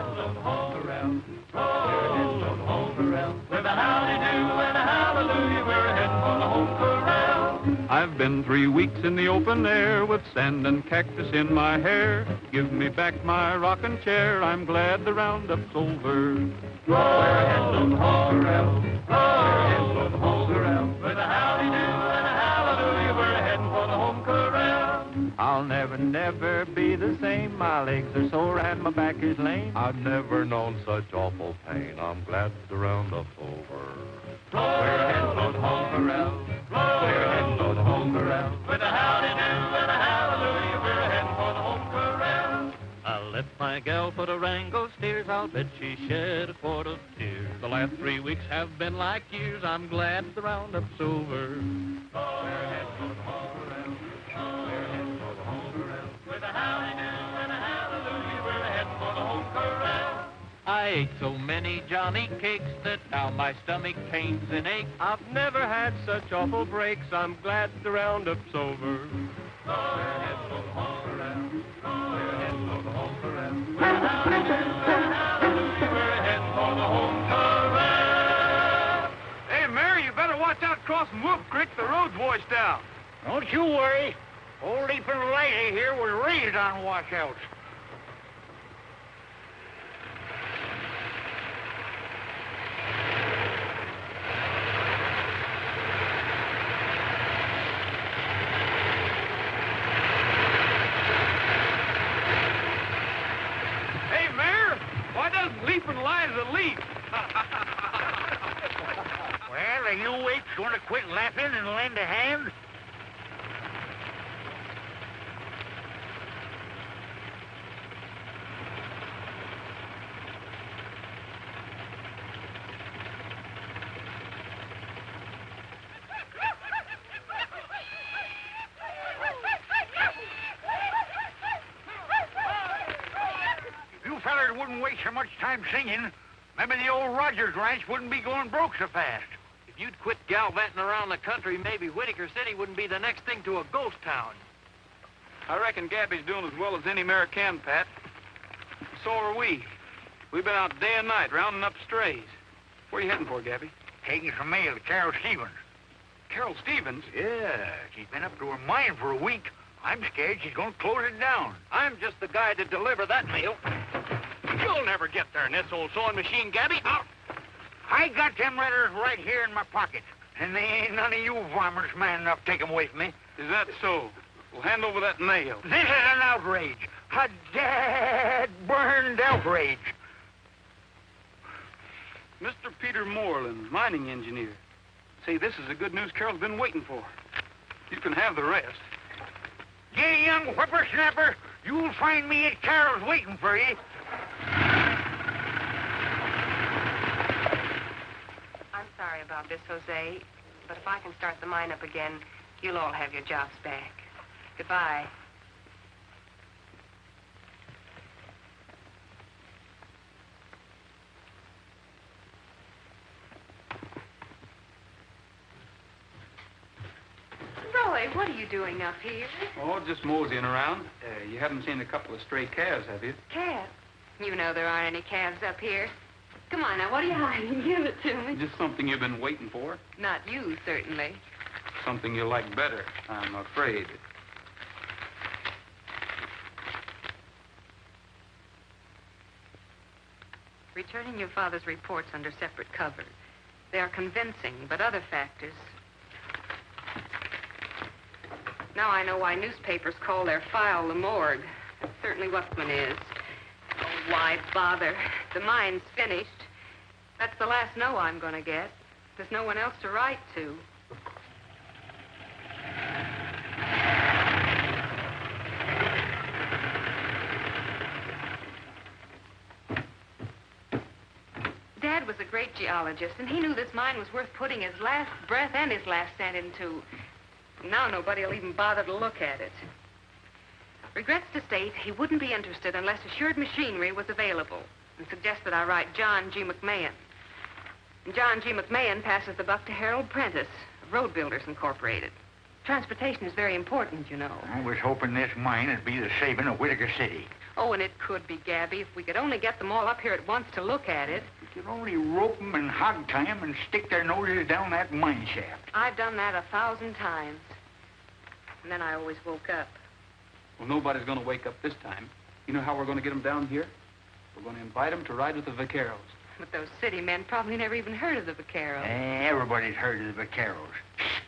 on home corral. We're heading for the home corral. With a howdy-do and a hallelujah, we're heading for the home corral. I've been 3 weeks in the open air with sand and cactus in my hair. Give me back my rocking chair, I'm glad the roundup's over. We're heading for the home corral. We're heading for the home corral. With a howdy-do and a hallelujah, we're heading for the home corral. I'll never, never be the same. My legs are sore and my back is lame. I've never known such awful pain. I'm glad the roundup's over. We're heading for the home corral. We're heading for the home corral. With a howdy-do and a hallelujah, we're heading for the home corral. I'll let my gal put a wrangle steers. I'll bet she shed a quart of tears. The last 3 weeks have been like years. I'm glad the roundup's over. We're heading for the home corral. We're heading for the home corral. With a howdy-do and a hallelujah, we're heading for the home corral. I ate so many Johnny cakes that now my stomach pains and aches. I've never had such awful breaks. I'm glad the roundup's over. We're heading for the home corral. We're heading for the home corral. With a howdy-do and a hallelujah, we're heading for the home corral. Hey, Mary, you better watch out crossing Wolf Creek. The road's washed out. Don't you worry. Old Ethan Lady here was raised on washouts. Hey, Mayor, why doesn't leaping Liza leap? Well, are you apes going to quit laughing and lend a hand? If you fellers wouldn't waste so much time singing, maybe the old Rogers Ranch wouldn't be going broke so fast. If you'd quit gallivanting around the country, maybe Whitaker City wouldn't be the next thing to a ghost town. I reckon Gabby's doing as well as any mare can, Pat. So are we. We've been out day and night rounding up strays. Where are you heading for, Gabby? Taking some mail to Carol Stevens. Carol Stevens? Yeah, she's been up to her mine for a week. I'm scared she's going to close it down. I'm just the guy to deliver that mail. You'll never get there in this old sewing machine, Gabby. I got them letters right here in my pocket, and they ain't none of you farmers man enough to take them away from me. Is that so? Well, hand over that mail. This is an outrage. A dead-burned outrage. Mr. Peter Moreland, mining engineer. Say, this is the good news Carol's been waiting for. You can have the rest. You young whippersnapper, you'll find me at Carol's waiting for you. I'm sorry about this, Jose, but if I can start the mine up again, you'll all have your jobs back. Goodbye. Roy, what are you doing up here? Oh, just moseying around. You haven't seen a couple of stray calves, have you? Calves? You know there aren't any calves up here. Come on now, what are you hiding? Give it to me. Just something you've been waiting for. Not you, certainly. Something you like better, I'm afraid. Returning your father's reports under separate cover. They are convincing, but other factors. Now I know why newspapers call their file the morgue. That's certainly what one is. Oh, why bother? The mine's finished. That's the last no I'm going to get. There's no one else to write to. Dad was a great geologist, and he knew this mine was worth putting his last breath and his last cent into. Now nobody will even bother to look at it. Regrets to state he wouldn't be interested unless assured machinery was available, and suggests that I write John G. McMahon. And John G. McMahon passes the buck to Harold Prentice of Road Builders Incorporated. Transportation is very important, you know. I was hoping this mine would be the saving of Whitaker City. Oh, and it could be, Gabby, if we could only get them all up here at once to look at it. We could only rope them and hog tie them and stick their noses down that mine shaft. I've done that 1,000 times. And then I always woke up. Well, nobody's going to wake up this time. You know how we're going to get them down here? We're going to invite them to ride with the vaqueros. But those city men probably never even heard of the vaquero. Everybody's heard of the vaqueros.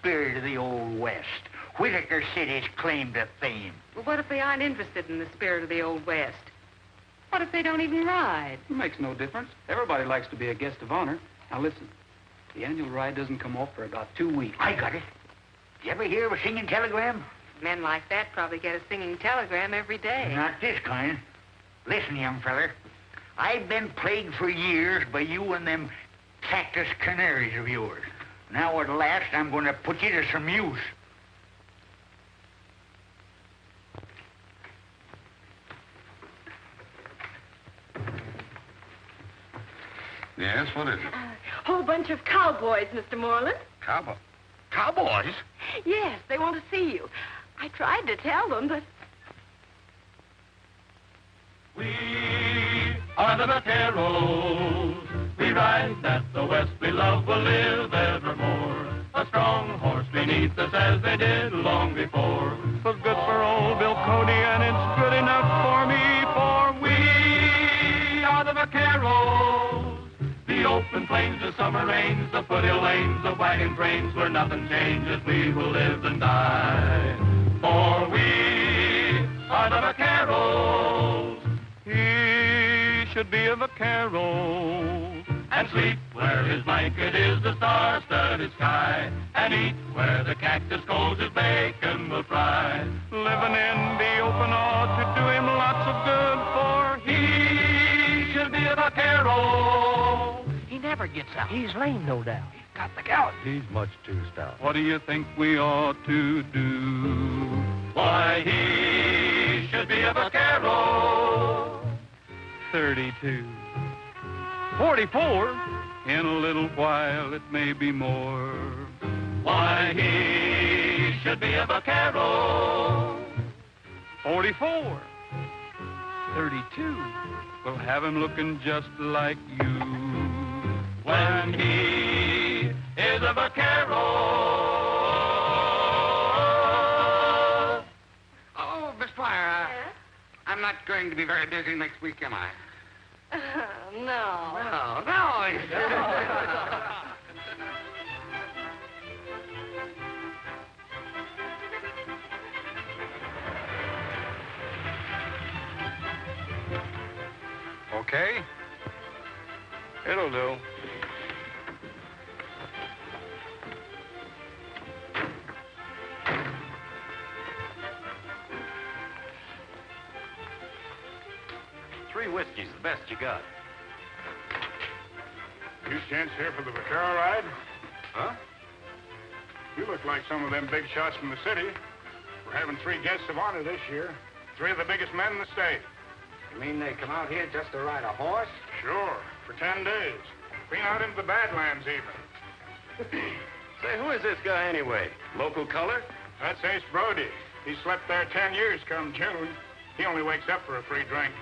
Spirit of the Old West. Whitaker City's claim to fame. Well, what if they aren't interested in the spirit of the Old West? What if they don't even ride? It makes no difference. Everybody likes to be a guest of honor. Now, listen. The annual ride doesn't come off for about 2 weeks. I got it. You ever hear of a singing telegram? Men like that probably get a singing telegram every day. Not this kind. Listen, young feller. I've been plagued for years by you and them cactus canaries of yours. Now, at last, I'm going to put you to some use. Yes, what is it? Whole bunch of cowboys, Mr. Moreland. Cowboys? Yes, they want to see you. I tried to tell them, but... We are the vaqueros. We ride that the West we love will live evermore. A strong horse beneath us as they did long before. Was good for old Bill Cody, and it's good enough for me, for we are the vaqueros. The open plains, the summer rains, the foothill lanes, the wagon trains, where nothing changes, we will live and die. For we are the vaqueros. He should be a vaquero. And sleep where his blanket is the star-studded sky, and eat where the cactus grows his bacon will fry. Living in the open ought to do him lots of good, for he should be a vaquero. He never gets out. He's lame, no doubt. He's got the gout. He's much too stout. what do you think we ought to do? Why, he should be a vaquero. 32. 44. In a little while, it may be more. Why, he should be a vaquero. 44. 32. We'll have him looking just like you. When he is a vaquero. Oh, Miss Pryor, I'm not going to be very busy next week, am I? No. No. Okay? It'll do. Three whiskeys, the best you got. You gents here for the vaquero ride? Huh? You look like some of them big shots from the city. We're having 3 guests of honor this year. 3 of the biggest men in the state. You mean they come out here just to ride a horse? Sure, for 10 days. Clean out into the Badlands, even. Say, who is this guy anyway? Local color? That's Ace Brody. He slept there 10 years come June. He only wakes up for a free drink.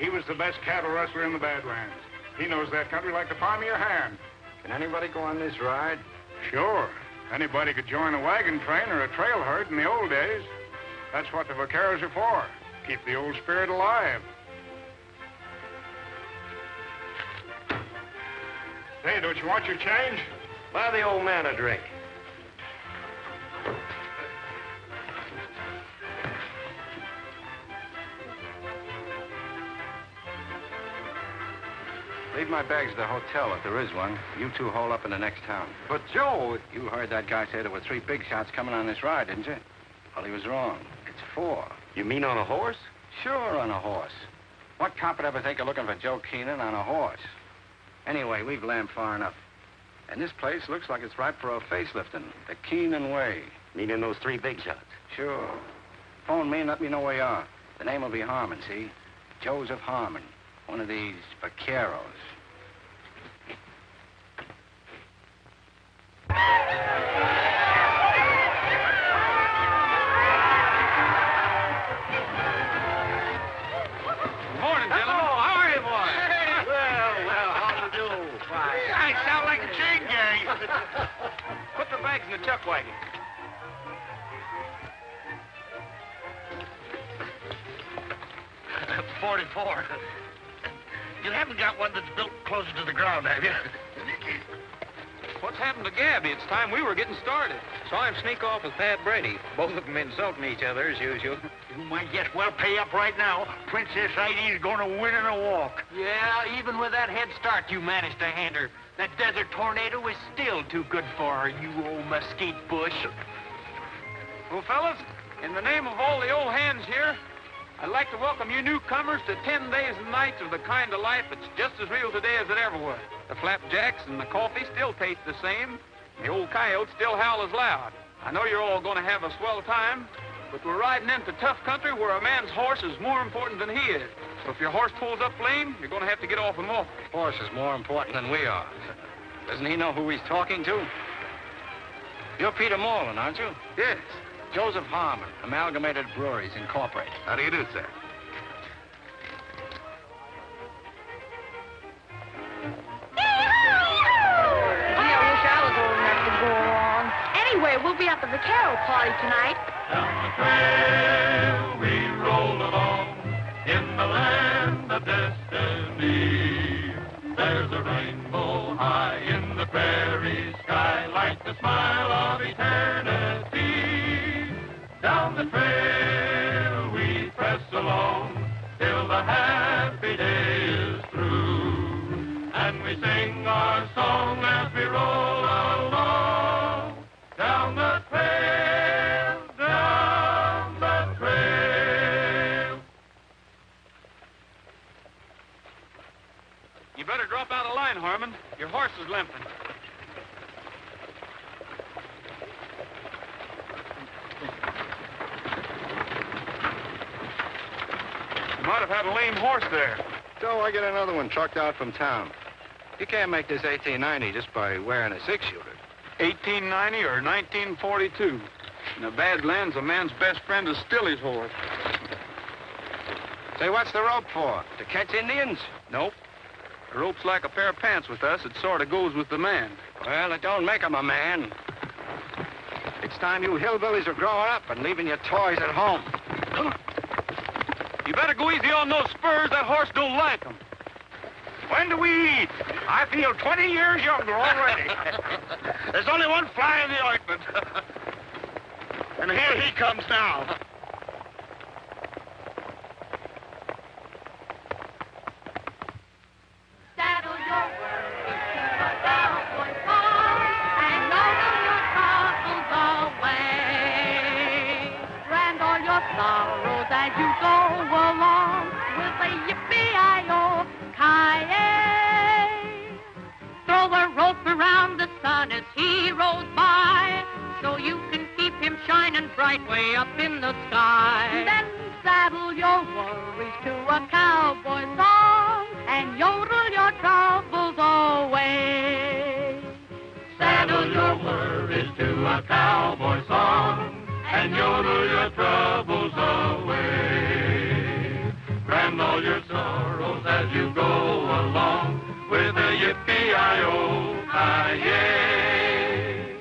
He was the best cattle rustler in the Badlands. He knows that country like the palm of your hand. Can anybody go on this ride? Sure. Anybody could join a wagon train or a trail herd in the old days. That's what the vaqueros are for. Keep the old spirit alive. Hey, don't you want your change? Buy the old man a drink. Leave my bags at the hotel if there is one. You 2 hole up in the next town. But, Joe... You heard that guy say there were 3 big shots coming on this ride, didn't you? Well, he was wrong. It's 4. You mean on a horse? Sure, on a horse. What cop would ever think of looking for Joe Keenan on a horse? Anyway, we've lammed far enough. And this place looks like it's ripe for a facelifting. The Keenan way. Meaning those 3 big shots? Sure. Phone me and let me know where you are. The name will be Harmon, see? Joseph Harmon. One of these vaqueros. bags in the chuck wagon. .44. You haven't got one that's built closer to the ground, have you? What's happened to Gabby? It's time we were getting started. Saw him sneak off with Pat Brady. Both of them insulting each other as usual. You might just well pay up right now. Princess Heidi's going to win in a walk. Yeah, even with that head start you managed to hand her. That desert tornado is still too good for her, you old mesquite bush. Well, fellas, in the name of all the old hands here, I'd like to welcome you newcomers to 10 days and nights of the kind of life that's just as real today as it ever was. The flapjacks and the coffee still taste the same. The old coyotes still howl as loud. I know you're all going to have a swell time, but we're riding into tough country where a man's horse is more important than he is. So if your horse pulls up lame, you're going to have to get off and walk. Horse is more important than we are. Doesn't he know who he's talking to? You're Peter Moreland, aren't you? Yes. Joseph Harmon, Amalgamated Breweries, Incorporated. How do you do, sir? Anyway, we'll be at the vaquero party tonight. Down the trail we roll along in the land of destiny. There's a rainbow high in the prairie sky like the smile of eternity. Down the trail we press along till the happy day is through. And we sing our song as we roll along. Down the trail, down the trail. You better drop out of line, Harmon. Your horse is limping. You might have had a lame horse there. So I get another one trucked out from town. You can't make this 1890 just by wearing a six-shooter. 1890 or 1942. In the Badlands, a man's best friend is still his horse. Say, what's the rope for? To catch Indians? Nope. The rope's like a pair of pants with us. It sort of goes with the man. Well, it don't make him a man. It's time you hillbillies are growing up and leaving your toys at home. You better go easy on those spurs. That horse don't like them. When do we eat? I feel 20 years younger already. There's only one fly in the ointment. And here he comes now. Saddle your worries to a cowboy farm and load all your troubles away. Brand all your sorrows as you go along with a yippee-i-o-ki-yay. Throw a rope around the sun as he rolls by so you can keep him shining bright way up in the sky. Then saddle your worries to a cowboy song and yodel your troubles away. Saddle your worries to a cowboy song and yodel your troubles away. Brand all your sorrows as you go along with a yippee-i-o-ki-yay.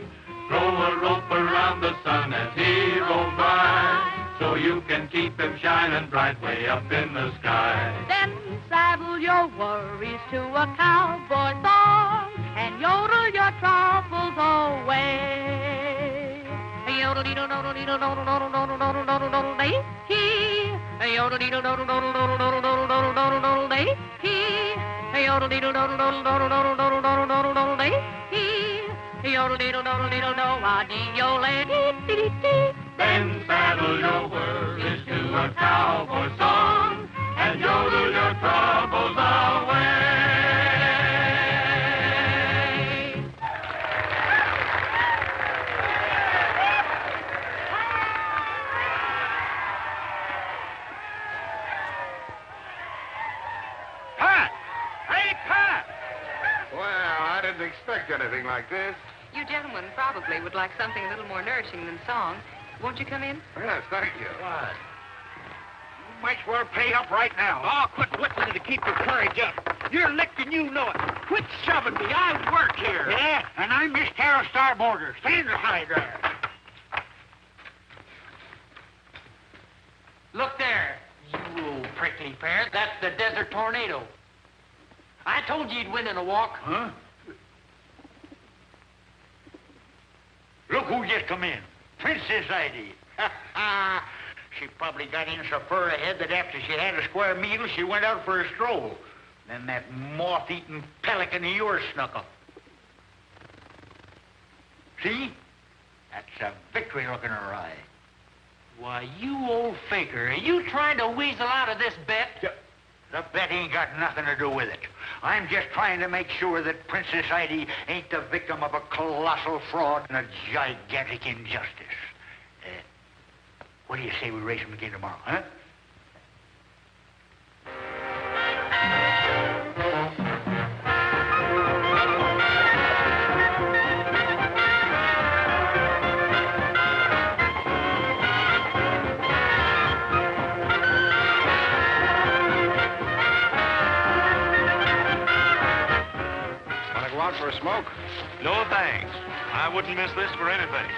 Throw a rope around the sun as he rolls by so you can keep him shining bright way up in the sky. Then saddle your worries to a cowboy song and yodel your troubles away. Yodel-dee-doo-doo-doo-doo-doo-doo-doo-doo-doo-doo-doo-doo-dee-hee. Yodel-dee-doo-doo-doo-doo-doo-doo-doo-doo-doo-doo-doo-doo-doo-dee-hee. Yodel-dee-doo-doo-doo-doo-doo-doo-doo-doo-doo-doo-dee-hee. Yodel-dee-doo-doo-doo-doo-doo-dee-dee-dee. Then saddle your worries to a cowboy song and yodel your troubles away. Pat! Hey, Pat! Well, I didn't expect anything like this. You gentlemen probably would like something a little more nourishing than song. Won't you come in? Yes, thank you. What? You might as well pay up right now. Oh, quit whittling to keep your courage up. You're licked and you know it. quit shoving me. I work here. Yeah, and I'm Miss Carol Starboarder. Stand aside there. Look there, you old prickly pear. That's the Desert Tornado. I told you you'd win in a walk. Huh? Look who just come in. Princess Heidi. She probably got in so far ahead that after she had a square meal, she went out for a stroll. Then that moth-eaten pelican of yours snuck up. See? That's a victory look in her eye. Why, you old faker, are you trying to weasel out of this bet? The bet ain't got nothing to do with it. I'm just trying to make sure that Princess Heidi ain't the victim of a colossal fraud and a gigantic injustice. What do you say we race him again tomorrow, huh? Want to go out for a smoke? No thanks. I wouldn't miss this for anything.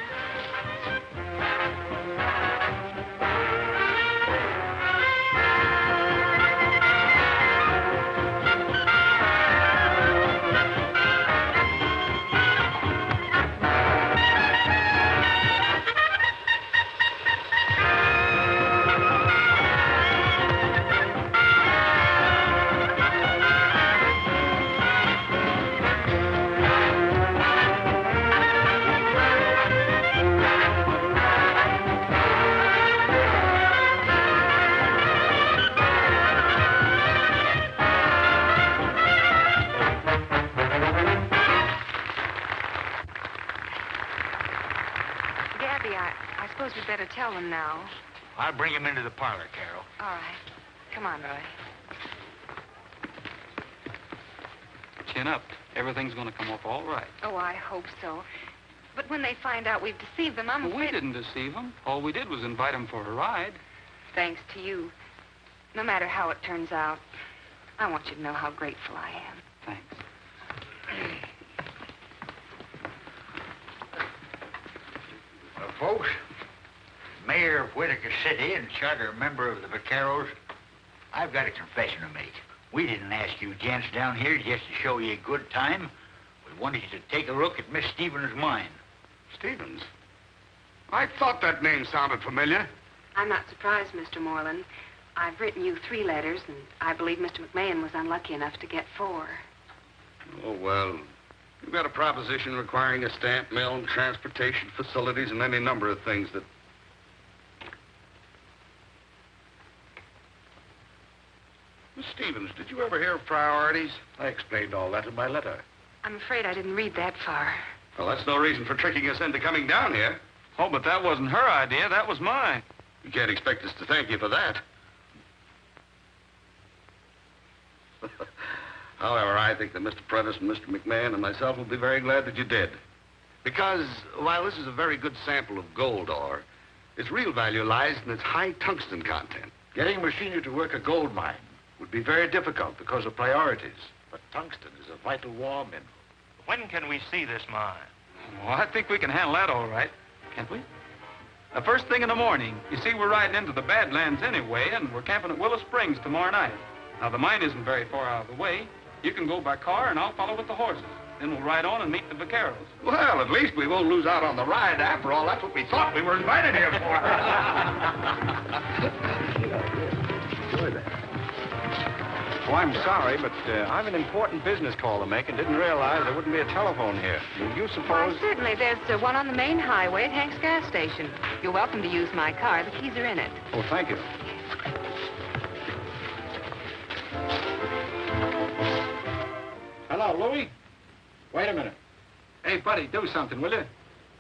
Gabby, I suppose we'd better tell them now. I'll bring him into the parlor, Carol. All right. Come on, Roy. Chin up. Everything's going to come off all right. Oh, I hope so. But when they find out we've deceived them, I'm Well, afraid... we didn't deceive them. All we did was invite them for a ride. Thanks to you. No matter how it turns out, I want you to know how grateful I am. Thanks. Well, folks, Mayor of Whitaker City and charter member of the Vaqueros, I've got a confession to make. We didn't ask you gents down here just to show you a good time. We wanted you to take a look at Miss Stevens' mine. Stevens? I thought that name sounded familiar. I'm not surprised, Mr. Moreland. I've written you 3 letters, and I believe Mr. McMahon was unlucky enough to get 4. Oh, well, you've got a proposition requiring a stamp mill and transportation facilities and any number of things that... Miss Stevens, did you ever hear of priorities? I explained all that in my letter. I'm afraid I didn't read that far. Well, that's no reason for tricking us into coming down here. Oh, but that wasn't her idea. That was mine. You can't expect us to thank you for that. However, I think that Mr. Prentice and Mr. McMahon and myself will be very glad that you did. Because while this is a very good sample of gold ore, its real value lies in its high tungsten content. Getting machinery to work a gold mine would be very difficult because of priorities. But tungsten is a vital war mineral. When can we see this mine? Well, I think we can handle that all right, can't we? The first thing in the morning. You see, we're riding into the Badlands anyway, and we're camping at Willow Springs tomorrow night. Now, the mine isn't very far out of the way. You can go by car, and I'll follow with the horses. Then we'll ride on and meet the vaqueros. Well, at least we won't lose out on the ride. After all, that's what we thought we were invited here for. Enjoy that. Oh, I'm sorry, but I've an important business call to make and didn't realize there wouldn't be a telephone here. Do you Why, suppose... certainly. There's one on the main highway at Hank's gas station. You're welcome to use my car. The keys are in it. Oh, thank you. Hello, Louie. Wait a minute. Hey, buddy, do something, will you?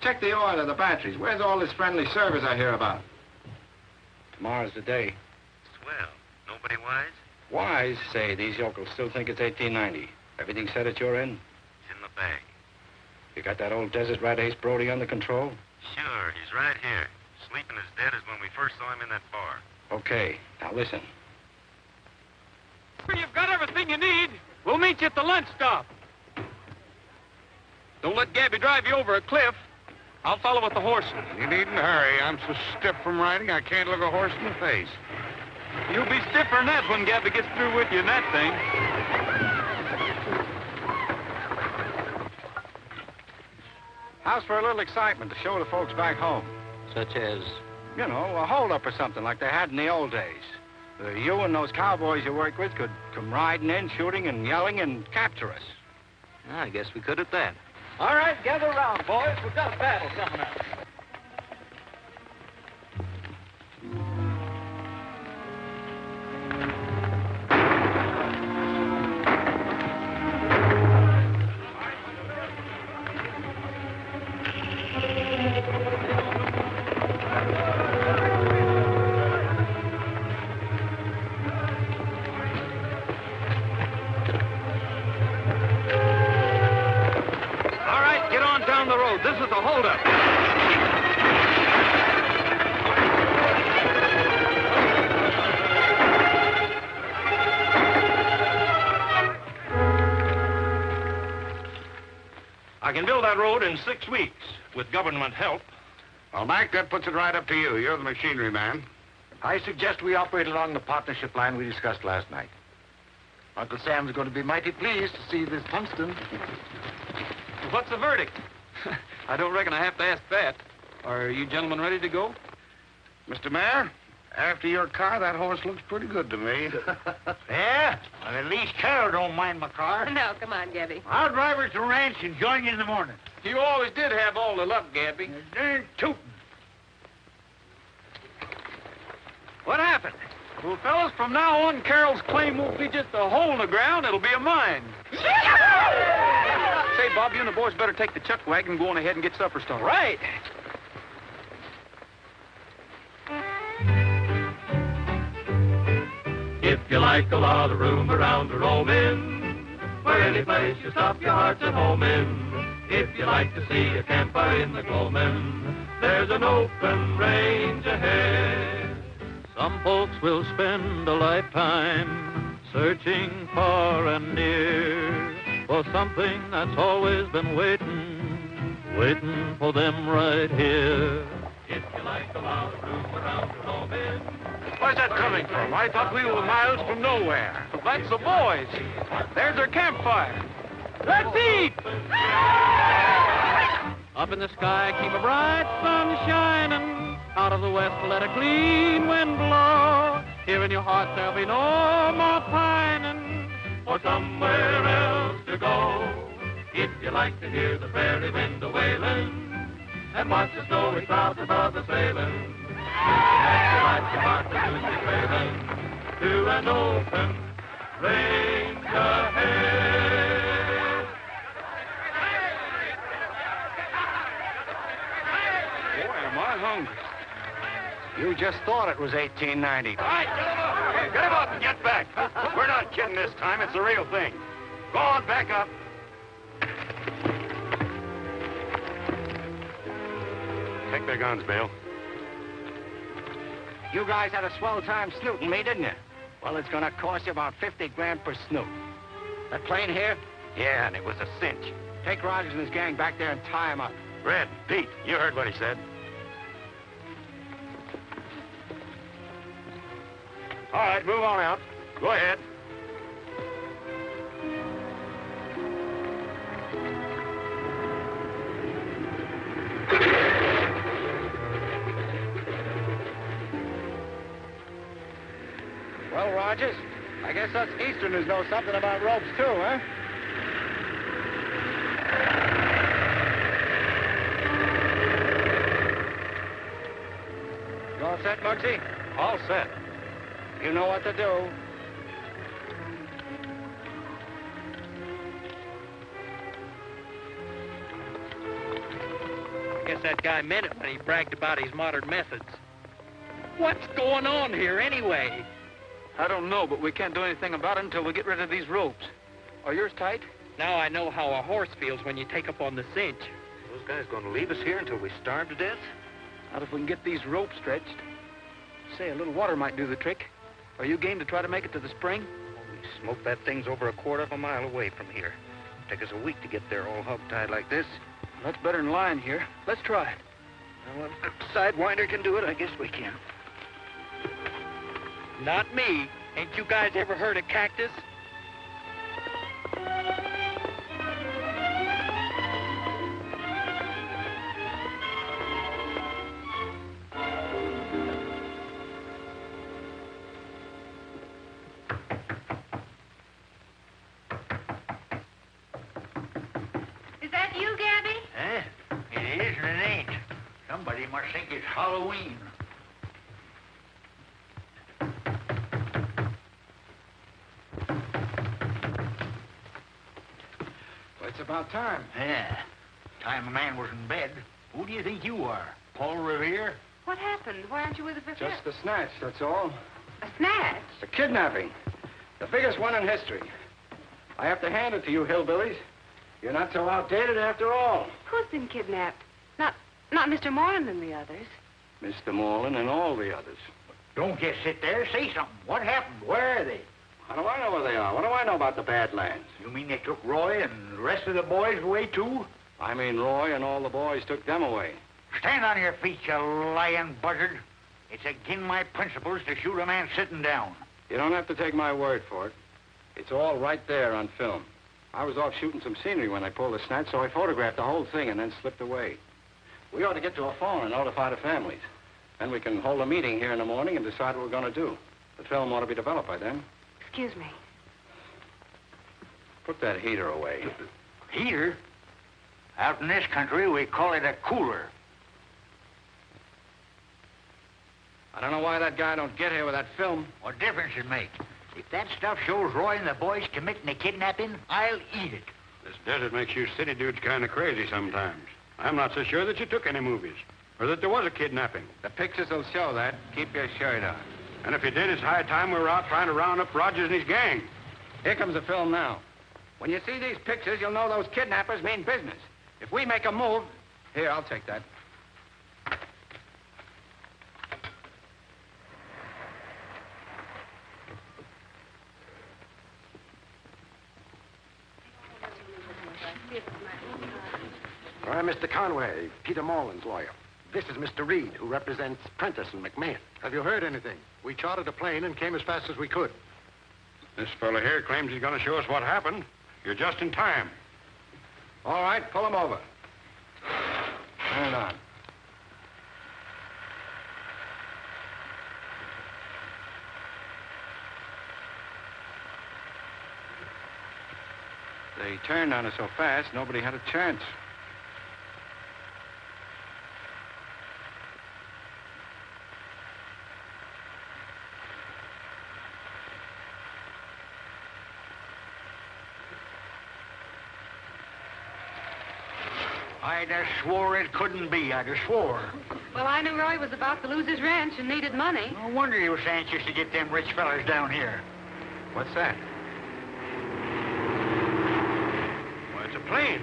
Check the oil of the batteries. Where's all this friendly service I hear about? Tomorrow's the day. Swell. Nobody wise? Wise, say, these yokels still think it's 1890. Everything set at your end? It's in the bag. You got that old desert rat Ace Brody under control? Sure, he's right here. Sleeping as dead as when we first saw him in that bar. Okay, now listen. You've got everything you need. We'll meet you at the lunch stop. Don't let Gabby drive you over a cliff. I'll follow with the horses. You needn't hurry. I'm so stiff from riding, I can't look a horse in the face. You'll be stiffer than that when Gabby gets through with you in that thing. How's for a little excitement to show the folks back home? Such as? You know, a holdup or something like they had in the old days. You and those cowboys you work with could come riding in, shooting and yelling and capture us. I guess we could at that. All right, gather around, boys. We've got a battle coming up. This is the holdup. I can build that road in 6 weeks with government help. Well, Mac, that puts it right up to you. You're the machinery man. I suggest we operate along the partnership line we discussed last night. Uncle Sam's going to be mighty pleased to see this tungsten. What's the verdict? I don't reckon I have to ask that. Are you gentlemen ready to go? Mr. Mayor, after your car, that horse looks pretty good to me. Yeah? Well, at least Carol don't mind my car. No, come on, Gabby. I'll drive her to the ranch and join you in the morning. You always did have all the luck, Gabby. Darn tootin'. What happened? Well, fellas, from now on, Carol's claim won't be just a hole in the ground. It'll be a mine. Say, Bob, you and the boys better take the chuck wagon and go on ahead and get supper started. Right. If you like a lot of room around to roam in, where any place you stop your heart's at home in. If you like to see a campfire in the gloaming, there's an open range ahead. Some folks will spend a lifetime searching far and near for something that's always been waiting for them right here. If you like a lot of room around to roam in. Where's that coming from? I thought we were miles from nowhere. That's the boys. There's their campfire. Let's eat! Up in the sky, keep a bright sun shining. Out of the west, let a clean wind blow. Here in your heart, there'll be no more pining for somewhere else to go. If you like to hear the prairie wind a-wailing and watch the snowy clouds above the sailing, if you like your heart to soon be trailing to an open range ahead. Boy, am I hungry. You just thought it was 1890. All right, get him up. Get him up and get back. We're not kidding this time. It's the real thing. Go on, back up. Take their guns, Bill. You guys had a swell time snooting me, didn't you? Well, it's gonna cost you about 50 grand per snoot. That plane here? Yeah, and it was a cinch. Take Rogers and his gang back there and tie him up. Red, Pete, you heard what he said. All right, move on out. Go ahead. Well, Rogers, I guess us Easterners know something about ropes, too, huh? You all set, Muggsy? All set. You know what to do. I guess that guy meant it when he bragged about his modern methods. What's going on here, anyway? I don't know, but we can't do anything about it until we get rid of these ropes. Are yours tight? Now I know how a horse feels when you take up on the cinch. Those guys going to leave us here until we starve to death? Not if we can get these ropes stretched. Say, a little water might do the trick. Are you game to try to make it to the spring? Holy smoke, that thing's over a quarter of a mile away from here. Take us a week to get there all hog-tied like this. That's better than lying here. Let's try it. Well, if the sidewinder can do it, I guess we can. Not me. Ain't you guys ever heard of cactus? Is that you, Gabby? It is and it ain't. Somebody must think it's Halloween. Well, it's about time. Yeah. Time a man was in bed. Who do you think you are? Paul Revere? What happened? Why aren't you with the vaquero? Just the snatch, that's all. A snatch? The kidnapping. The biggest one in history. I have to hand it to you, hillbillies. You're not so outdated after all. Who's been kidnapped? Not Mr. Moreland and the others. Mr. Moreland and all the others. Don't just sit there. Say something. What happened? Where are they? How do I know where they are? What do I know about the Badlands? You mean they took Roy and the rest of the boys away, too? I mean Roy and all the boys took them away. Stand on your feet, you lying buzzard. It's against my principles to shoot a man sitting down. You don't have to take my word for it. It's all right there on film. I was off shooting some scenery when I pulled the snatch, so I photographed the whole thing and then slipped away. We ought to get to a phone and notify the families. Then we can hold a meeting here in the morning and decide what we're going to do. The film ought to be developed by then. Excuse me. Put that heater away. Heater? Out in this country, we call it a cooler. I don't know why that guy don't get here with that film. What difference it make? If that stuff shows Roy and the boys committing a kidnapping, I'll eat it. This desert makes you city dudes kind of crazy sometimes. I'm not so sure that you took any movies, or that there was a kidnapping. The pictures will show that. Keep your shirt on. And if you did, it's high time we were out trying to round up Rogers and his gang. Here comes the film now. When you see these pictures, you'll know those kidnappers mean business. If we make a move... Here, I'll take that. I'm Mr. Conway, Peter Moreland's lawyer. This is Mr. Reed, who represents Prentice and McMahon. Have you heard anything? We chartered a plane and came as fast as we could. This fella here claims he's going to show us what happened. You're just in time. All right, pull him over. Turn it on. They turned on us so fast, nobody had a chance. I'd have swore it couldn't be. I'd have swore. Well, I knew Roy was about to lose his ranch and needed money. No wonder he was anxious to get them rich fellas down here. What's that? Well, it's a plane.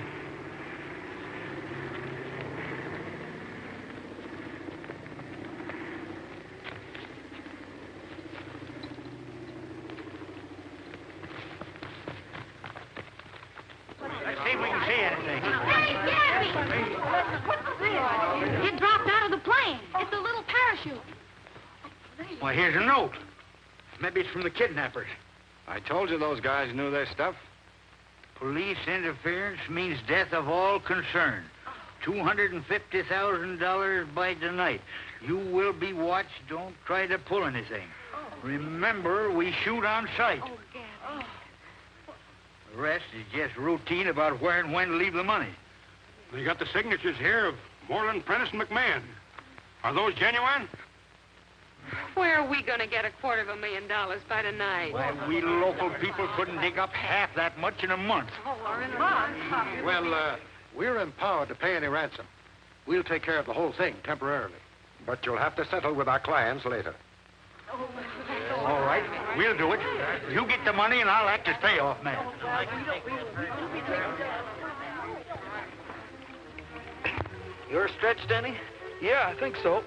Let's see if we can see anything. It dropped out of the plane. It's a little parachute. Well, here's a note. Maybe it's from the kidnappers. I told you those guys knew their stuff. Police interference means death of all concerned. $250,000 by tonight. You will be watched. Don't try to pull anything. Remember, we shoot on sight. Oh, Gabby. The rest is just routine about where and when to leave the money. They got the signatures here of Moreland, Prentice, and McMahon. Are those genuine? Where are we going to get $250,000 by tonight? Why, we local people couldn't dig up half that much in a month. Oh, we're in luck. Well, we're empowered to pay any ransom. We'll take care of the whole thing temporarily. But you'll have to settle with our clients later. All right, we'll do it. You get the money and I'll act as payoff man. You're stretched, Denny? Yeah, I think so.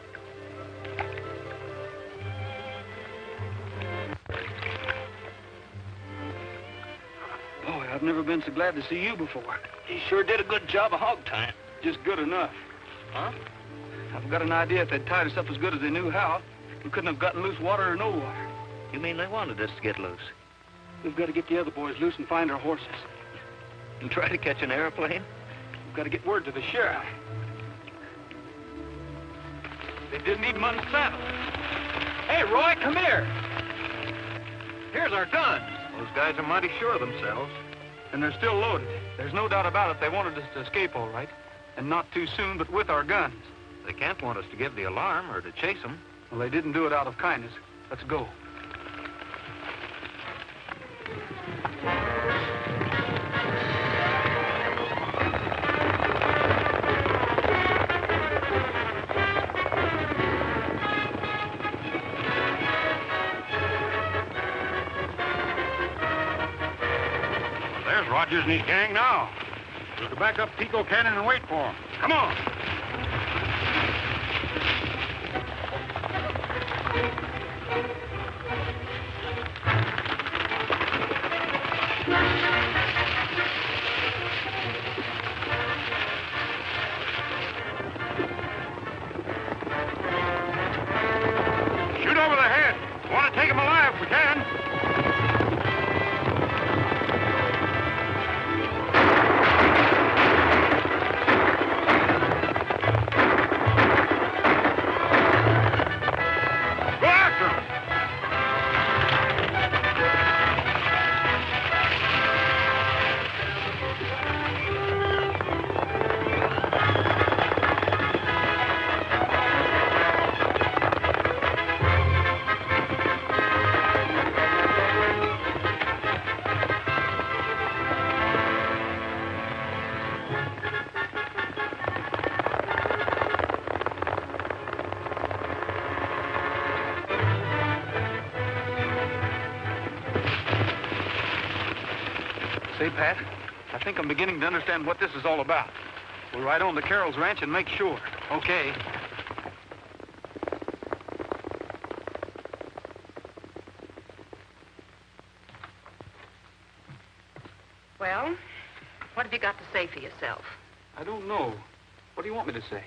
Boy, I've never been so glad to see you before. You sure did a good job of hog tying. Just good enough. Huh? I've got an idea if they'd tied us up as good as they knew how, we couldn't have gotten loose water or no water. You mean they wanted us to get loose? We've got to get the other boys loose and find our horses. And try to catch an airplane? We've got to get word to the sheriff. They didn't even unsaddle. Hey, Roy, come here. Here's our guns. Those guys are mighty sure of themselves. And they're still loaded. There's no doubt about it. They wanted us to escape all right. And not too soon, but with our guns. They can't want us to give the alarm or to chase them. Well, they didn't do it out of kindness. Let's go. There's Rogers and his gang now. We'll go back up Pico Canyon and wait for them. Come on. Shoot over the head. Want to take him alive if we can. Say, Pat, I think I'm beginning to understand what this is all about. We'll ride on to Carroll's ranch and make sure. Okay. Well, what have you got to say for yourself? I don't know. What do you want me to say?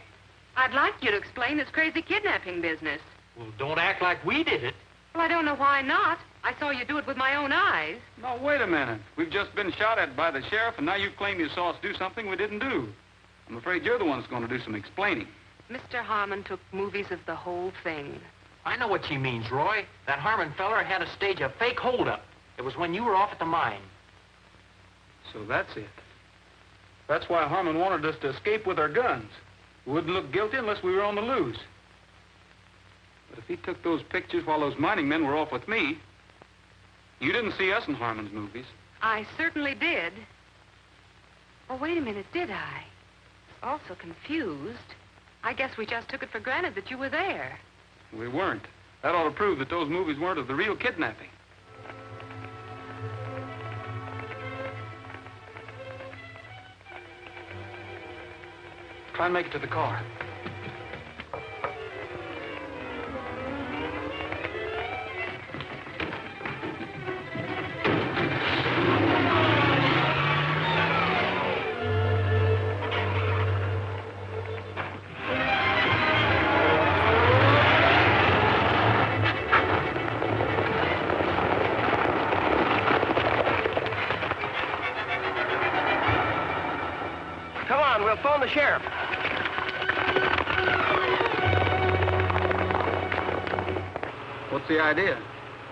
I'd like you to explain this crazy kidnapping business. Well, don't act like we did it. Well, I don't know why not. I saw you do it with my own eyes. Now, wait a minute. We've just been shot at by the sheriff, and now you claim you saw us do something we didn't do. I'm afraid you're the one that's going to do some explaining. Mr. Harmon took movies of the whole thing. I know what she means, Roy. That Harmon feller had to stage a fake holdup. It was when you were off at the mine. So that's it. That's why Harmon wanted us to escape with our guns. We wouldn't look guilty unless we were on the loose. But if he took those pictures while those mining men were off with me, you didn't see us in Harmon's movies. I certainly did. Oh, wait a minute, did I? Also confused. I guess we just took it for granted that you were there. We weren't. That ought to prove that those movies weren't of the real kidnapping. Try and make it to the car. Come on, we'll phone the sheriff. What's the idea?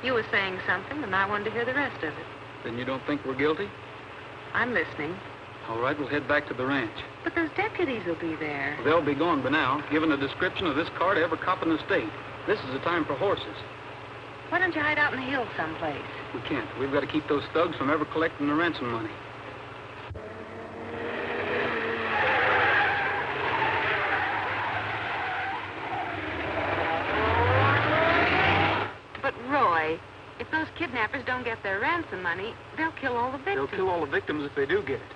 You were saying something, and I wanted to hear the rest of it. Then you don't think we're guilty? I'm listening. All right, we'll head back to the ranch. But those deputies will be there. They'll be gone by now, giving a description of this car to every cop in the state. This is the time for horses. Why don't you hide out in the hills someplace? We can't. We've got to keep those thugs from ever collecting the ransom money. But, Roy, if those kidnappers don't get their ransom money, they'll kill all the victims. They'll kill all the victims if they do get it.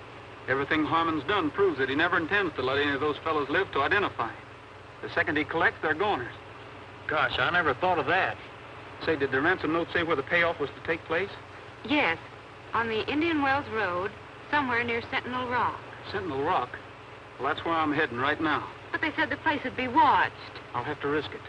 Everything Harmon's done proves that he never intends to let any of those fellows live to identify him. The second he collects, they're goners. Gosh, I never thought of that. Say, did the ransom note say where the payoff was to take place? Yes. On the Indian Wells Road, somewhere near Sentinel Rock. Sentinel Rock? Well, that's where I'm heading right now. But they said the place would be watched. I'll have to risk it.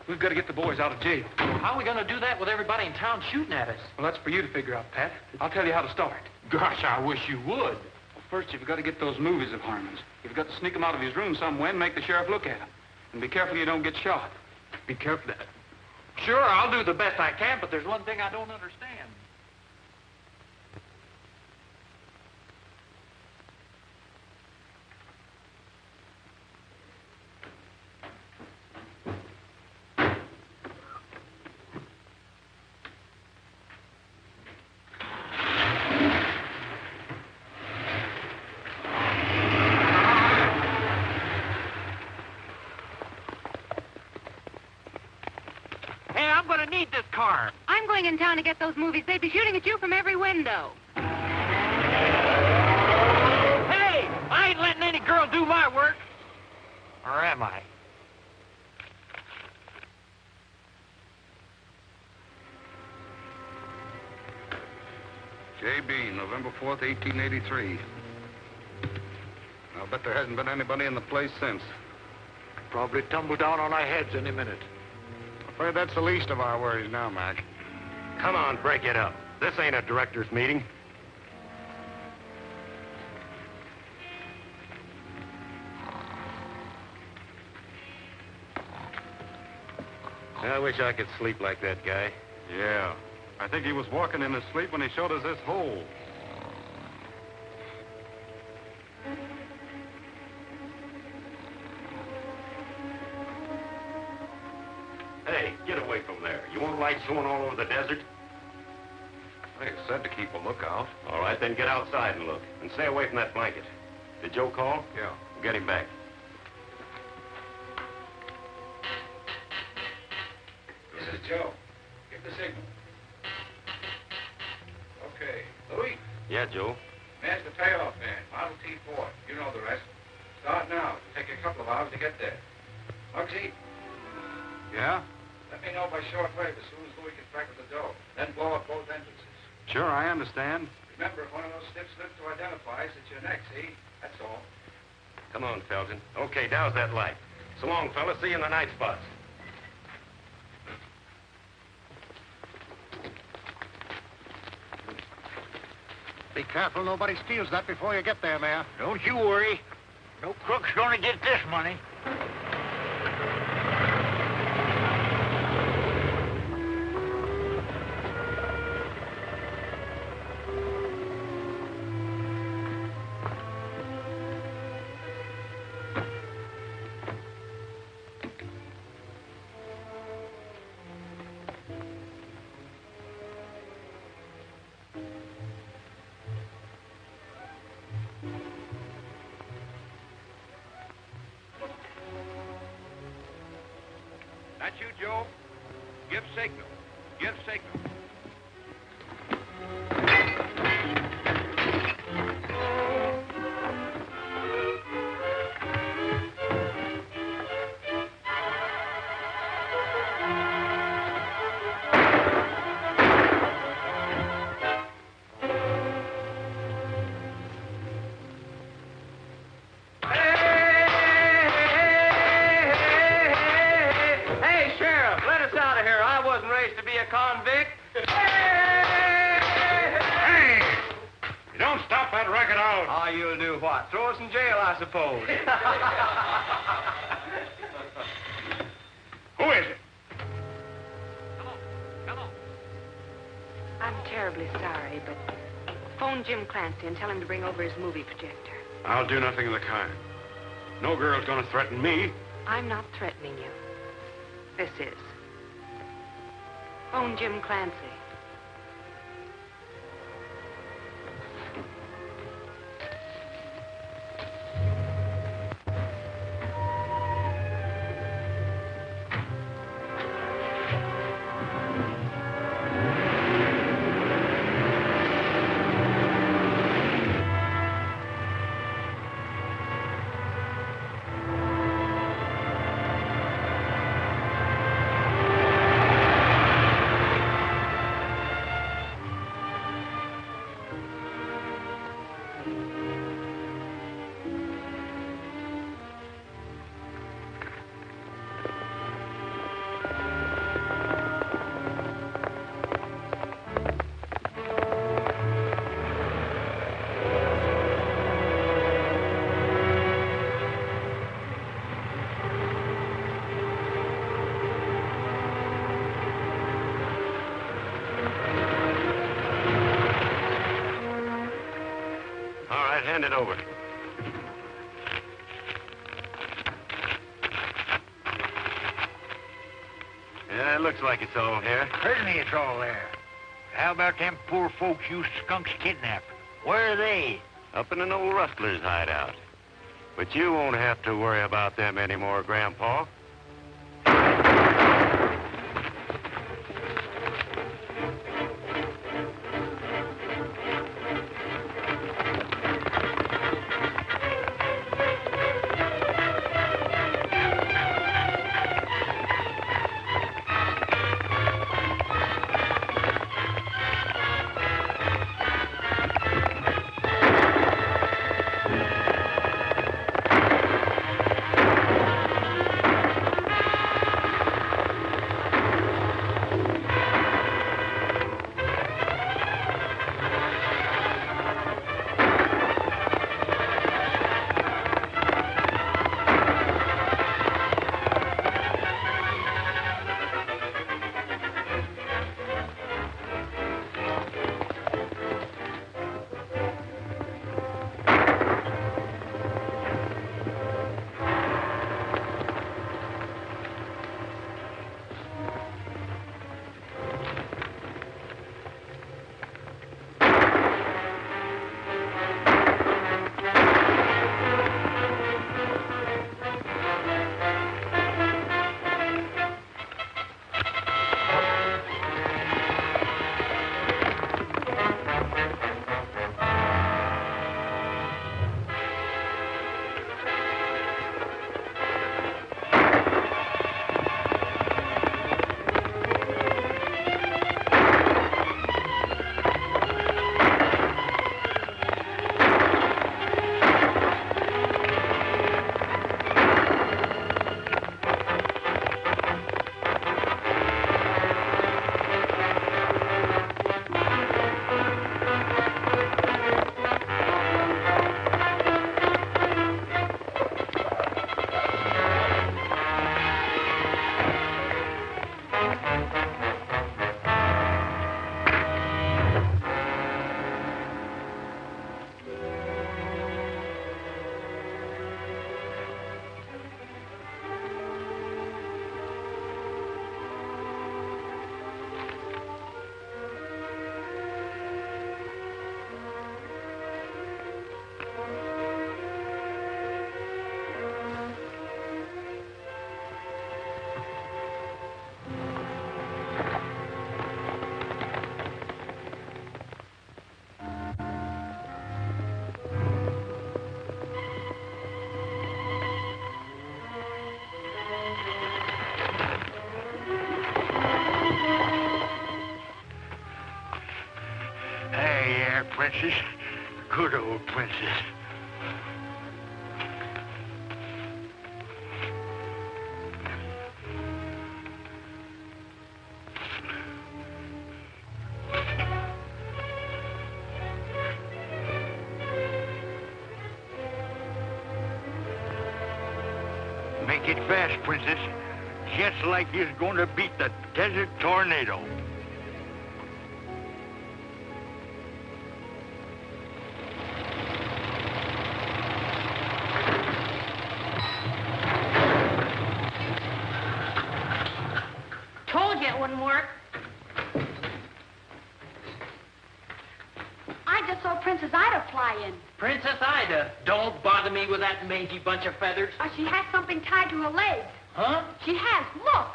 We've got to get the boys out of jail. How are we going to do that with everybody in town shooting at us? Well, that's for you to figure out, Pat. I'll tell you how to start. Gosh, I wish you would. Well, first, you've got to get those movies of Harmon's. You've got to sneak him out of his room somewhere and make the sheriff look at him. And be careful you don't get shot. Be careful. Sure, I'll do the best I can, but there's one thing I don't understand. Need this car. I'm going in town to get those movies. They'd be shooting at you from every window. Hey, I ain't letting any girl do my work. Or am I? J.B., November 4th, 1883. I'll bet there hasn't been anybody in the place since. Probably tumble down on our heads any minute. Afraid that's the least of our worries now, Mac. Come on, break it up. This ain't a director's meeting. I wish I could sleep like that guy. Yeah. I think he was walking in his sleep when he showed us this hole. Hey, get away from there. You want lights showing all over the desert? They said to keep a lookout. All right, then get outside and look. And stay away from that blanket. Did Joe call? Yeah. We'll get him back. This is Joe. Give the signal. Okay. Louis? Yeah, Joe. Smash the payoff van. Model T4. You know the rest. Start now. It'll take you a couple of hours to get there. Bugsy? Yeah? Let me know by shortwave as soon as Louis gets back with the dough. Then blow up both entrances. Sure, I understand. Remember, if one of those stiff slips to identify us, it's your neck, see? That's all. Come on, Felton. Okay, douse that light. So long, fellas. See you in the night spots. Be careful nobody steals that before you get there, Mayor. Don't you worry. No crook's gonna get this money. That you, Joe? Give signal. Give signal. Convict. Hey! You don't stop that racket out. Oh, you'll do what? Throw us in jail, I suppose. Who is it? Come on. Come on. I'm terribly sorry, but phone Jim Clancy and tell him to bring over his movie projector. I'll do nothing of the kind. No girl's gonna threaten me. I'm not threatening you. This is. Phone Jim Clancy. Hand it over. Yeah, it looks like it's all here. Certainly it's all there. How about them poor folks you skunks kidnapped? Where are they? Up in an old rustler's hideout. But you won't have to worry about them anymore, Grandpa. Princess. Good old princess. Make it fast, princess. Just like you're going to beat the desert tornado. Told you it wouldn't work. I just saw Princess Ida fly in. Princess Ida, don't bother me with that mangy bunch of feathers. She has something tied to her leg. Huh? She has. Look.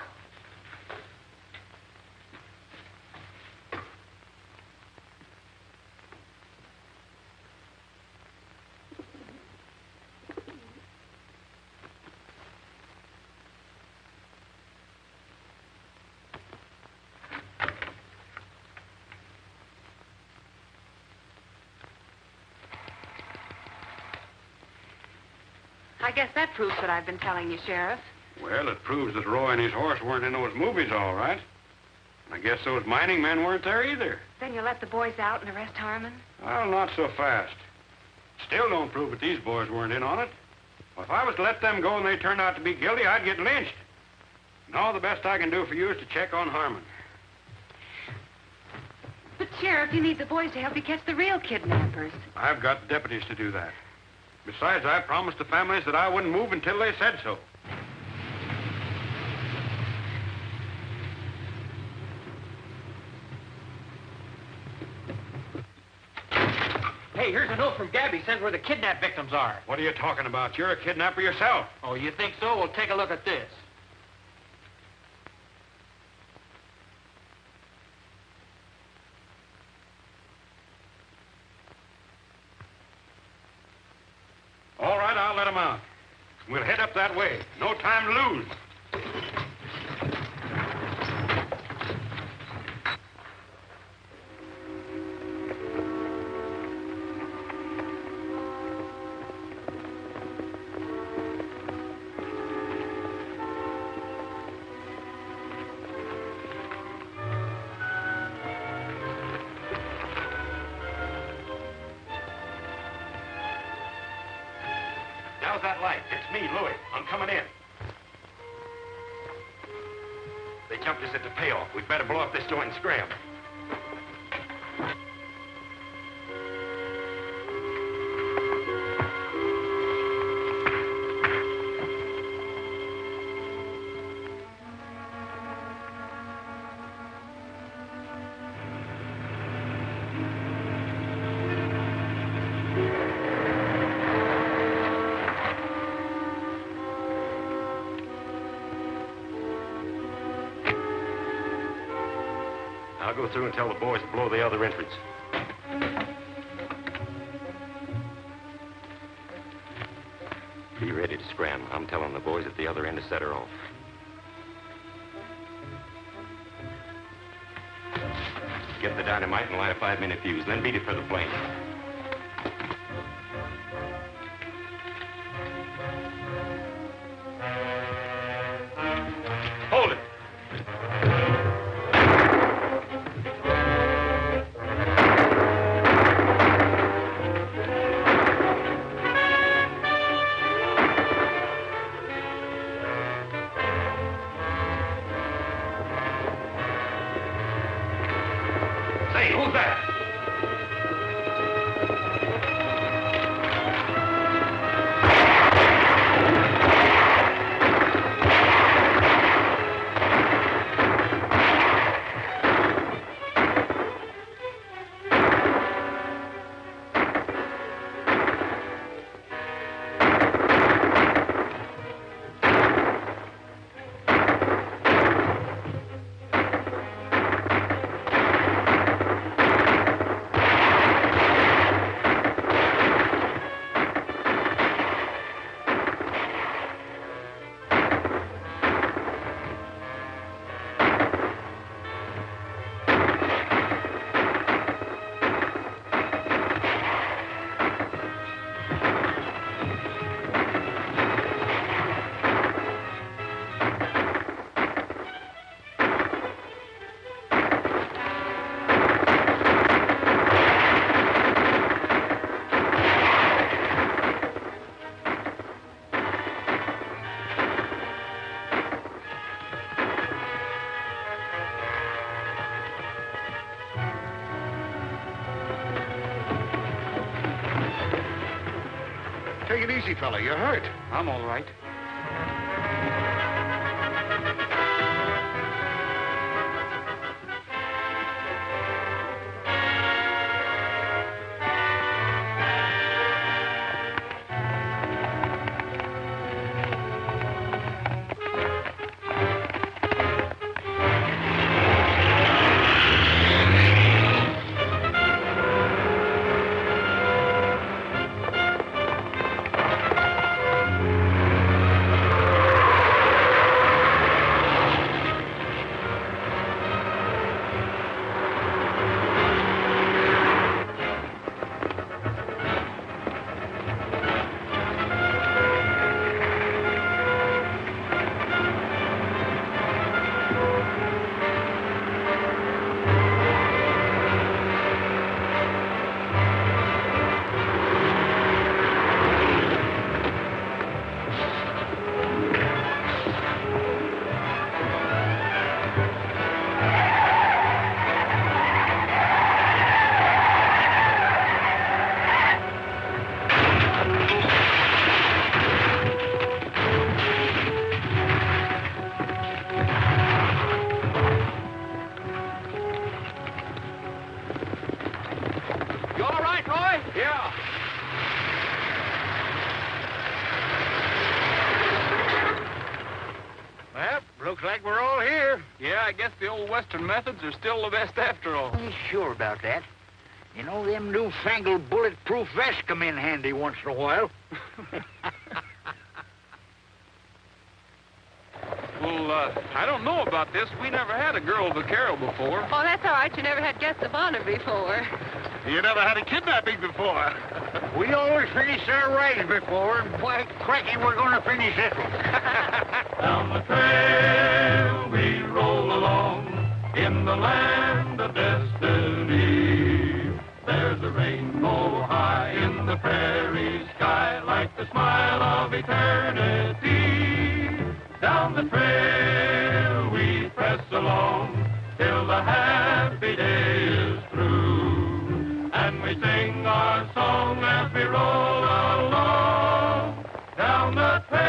I guess that proves what I've been telling you, Sheriff. Well, it proves that Roy and his horse weren't in those movies, all right. I guess those mining men weren't there either. Then you let the boys out and arrest Harmon? Well, not so fast. Still don't prove that these boys weren't in on it. Well, if I was to let them go and they turned out to be guilty, I'd get lynched. Now the best I can do for you is to check on Harmon. But, Sheriff, you need the boys to help you catch the real kidnappers. I've got deputies to do that. Besides, I promised the families that I wouldn't move until they said so. Hey, here's a note from Gabby sent where the kidnap victims are. What are you talking about? You're a kidnapper yourself. Oh, you think so? Well, take a look at this. All right, I'll let them out. We'll head up that way. No time to lose. How's that light? It's me, Louis. I'm coming in. They jumped us at the payoff. We'd better blow up this joint and scram. I'll go through and tell the boys to blow the other entrance. Be ready to scram. I'm telling the boys at the other end to set her off. Get the dynamite and light a 5-minute fuse, then beat it for the plane. Hold it. Say, who's that? Take it easy, fella. You're hurt. I'm all right. like we're all here. Yeah, I guess the old Western methods are still the best after all. Are you sure about that? You know, them newfangled bulletproof vests come in handy once in a while. Well, I don't know about this. We never had a girl vaquero before. Oh, that's all right. You never had guests of honor before. You never had a kidnapping before. We always finish our rides before, and why, cracky, we're going to finish this one. Down the trail we roll along in the land of destiny. There's a rainbow high in the prairie sky like the smile of eternity. Down the trail we press along till the happy day is through. And we sing our song as we roll along down the trail.